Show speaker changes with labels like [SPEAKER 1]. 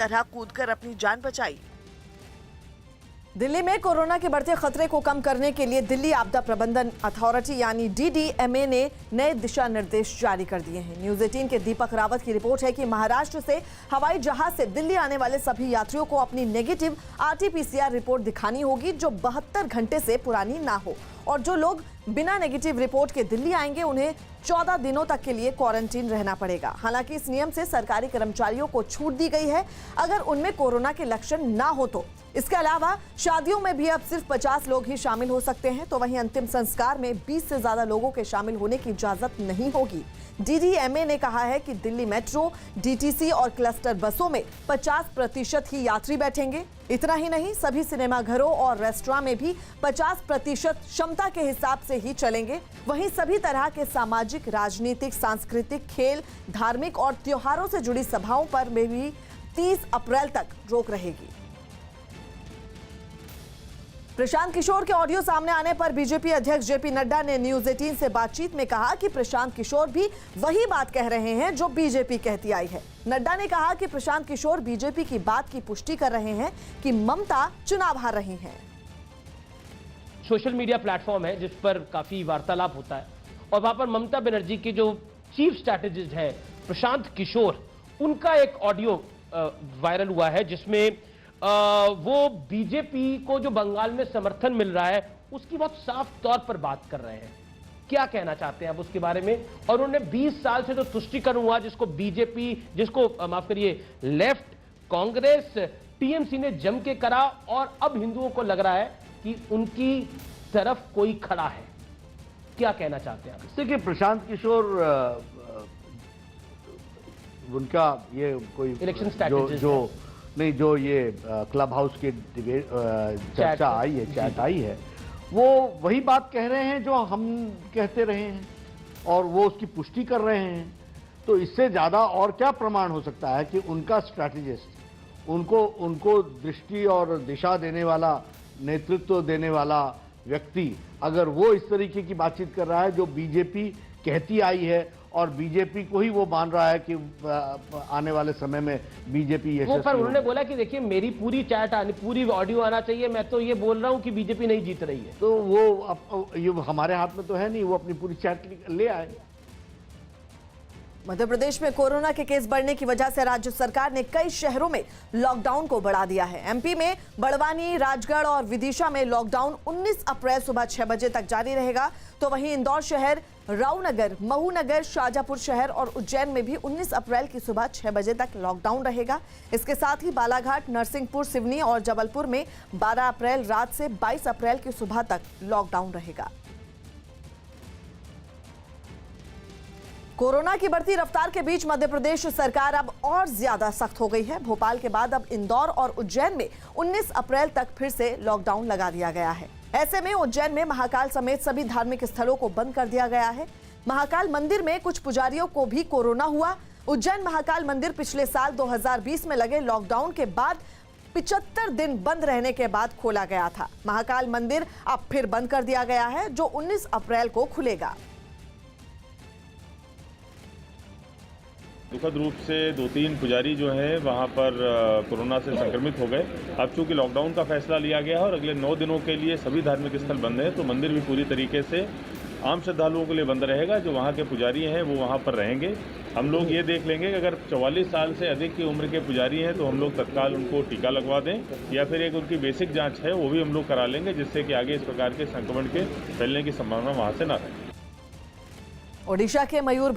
[SPEAKER 1] तरह कूदकर अपनी जान बचाई।
[SPEAKER 2] दिल्ली में कोरोना के बढ़ते खतरे को कम करने के लिए दिल्ली आपदा प्रबंधन अथॉरिटी यानी DDMA ने नए दिशा निर्देश जारी कर दिए हैं। न्यूज 18 के दीपक रावत की रिपोर्ट है कि महाराष्ट्र से हवाई जहाज से दिल्ली आने वाले सभी यात्रियों को अपनी नेगेटिव RT-PCR रिपोर्ट दिखानी होगी जो 72 घंटे से पुरानी ना हो, और जो लोग बिना नेगेटिव रिपोर्ट के दिल्ली आएंगे उन्हें 14 दिनों तक के लिए क्वारंटीन रहना पड़ेगा। हालांकि इस नियम से सरकारी कर्मचारियों को छूट दी गई है अगर उनमें कोरोना के लक्षण ना हो तो। इसके अलावा शादियों में भी अब सिर्फ 50 लोग ही शामिल हो सकते हैं, तो वहीं अंतिम संस्कार में 20 से ज्यादा लोगों के शामिल होने की इजाजत नहीं होगी। DDMA ने कहा है कि दिल्ली मेट्रो, DTC और क्लस्टर बसों में 50% ही यात्री बैठेंगे। इतना ही नहीं, सभी सिनेमाघरों और रेस्टोरेंट में भी 50% क्षमता के हिसाब से ही चलेंगे। वहीं सभी तरह के सामाजिक, राजनीतिक, सांस्कृतिक, खेल, धार्मिक और त्योहारों से जुड़ी सभाओं पर भी 30 अप्रैल तक रोक रहेगी। प्रशांत किशोर के ऑडियो सामने आने पर बीजेपी अध्यक्ष JP नड्डा ने न्यूज 18 से बातचीत में कहा कि प्रशांत किशोर भी वही बात कह रहे हैं जो बीजेपी कहती आई है। नड्डा ने कहा कि प्रशांत किशोर बीजेपी की बात की पुष्टि कर रहे हैं कि ममता चुनाव हार रही हैं।
[SPEAKER 3] सोशल मीडिया प्लेटफॉर्म है जिस पर काफी वार्तालाप होता है, और वहां पर ममता बनर्जी के जो चीफ स्ट्रैटेजिस्ट है प्रशांत किशोर, उनका एक ऑडियो वायरल हुआ है जिसमें वो बीजेपी को जो बंगाल में समर्थन मिल रहा है उसकी बहुत साफ तौर पर बात कर रहे हैं। क्या कहना चाहते हैं आप उसके बारे में? और उन्होंने 20 साल से जो तुष्टीकरण हुआ जिसको बीजेपी, जिसको माफ करिए लेफ्ट, कांग्रेस, TMC ने जम के करा, और अब हिंदुओं को लग रहा है कि उनकी तरफ कोई खड़ा है। क्या कहना चाहते हैं आप?
[SPEAKER 4] देखिए, प्रशांत किशोर उनका ये कोई
[SPEAKER 3] इलेक्शन स्ट्रैटेजिस्ट
[SPEAKER 4] जो नहीं, जो ये क्लब हाउस की चर्चा आई है, चैट आई है, वो वही बात कह रहे हैं जो हम कहते रहे हैं और वो उसकी पुष्टि कर रहे हैं। तो इससे ज्यादा और क्या प्रमाण हो सकता है कि उनका स्ट्रैटेजिस्ट, उनको दृष्टि और दिशा देने वाला, नेतृत्व देने वाला व्यक्ति अगर वो इस तरीके की बातचीत कर रहा है जो बीजेपी कहती आई है, और बीजेपी को ही वो मान रहा है कि आने वाले समय में बीजेपी
[SPEAKER 3] वो, पर उन्होंने बोला कि देखिए मेरी पूरी चैट आनी, पूरी ऑडियो आना चाहिए, मैं तो ये बोल रहा हूं कि बीजेपी नहीं जीत रही है।
[SPEAKER 4] तो वो ये हमारे हाथ में तो है नहीं, वो अपनी पूरी चैट ले आए।
[SPEAKER 2] मध्य प्रदेश में कोरोना के केस बढ़ने की वजह से राज्य सरकार ने कई शहरों में लॉकडाउन को बढ़ा दिया है। MP में बड़वानी, राजगढ़ और विदिशा में लॉकडाउन 19 अप्रैल सुबह 6 बजे तक जारी रहेगा। तो वहीं इंदौर शहर, रावनगर, महूनगर, शाजापुर शहर और उज्जैन में भी 19 अप्रैल की सुबह 6 बजे तक लॉकडाउन रहेगा। इसके साथ ही बालाघाट, नरसिंहपुर, सिवनी और जबलपुर में 12 अप्रैल रात से 22 अप्रैल की सुबह तक लॉकडाउन रहेगा। कोरोना की बढ़ती रफ्तार के बीच मध्य प्रदेश सरकार अब और ज्यादा सख्त हो गई है। भोपाल के बाद अब इंदौर और उज्जैन में 19 अप्रैल तक फिर से लॉकडाउन लगा दिया गया है। ऐसे में उज्जैन में महाकाल समेत सभी धार्मिक स्थलों को बंद कर दिया गया है। महाकाल मंदिर में कुछ पुजारियों को भी कोरोना हुआ। उज्जैन महाकाल मंदिर पिछले साल 2020 में लगे लॉकडाउन के बाद 75 दिन बंद रहने के बाद खोला गया था। महाकाल मंदिर अब फिर बंद कर दिया गया है जो 19 अप्रैल को खुलेगा।
[SPEAKER 5] दुखद रूप से 2-3 पुजारी जो हैं वहाँ पर कोरोना से संक्रमित हो गए। अब चूंकि लॉकडाउन का फैसला लिया गया है और अगले 9 दिनों के लिए सभी धार्मिक स्थल बंद हैं, तो मंदिर भी पूरी तरीके से आम श्रद्धालुओं के लिए बंद रहेगा। जो वहाँ के पुजारी हैं वो वहाँ पर रहेंगे। हम लोग ये देख लेंगे कि अगर 44 साल से अधिक की उम्र के पुजारी हैं तो हम लोग तत्काल उनको टीका लगवा दें, या फिर एक उनकी बेसिक जाँच है वो भी हम लोग करा लेंगे, जिससे कि आगे इस प्रकार के संक्रमण के फैलने की संभावना वहाँ से ना रहे।
[SPEAKER 2] ओडिशा के मयूर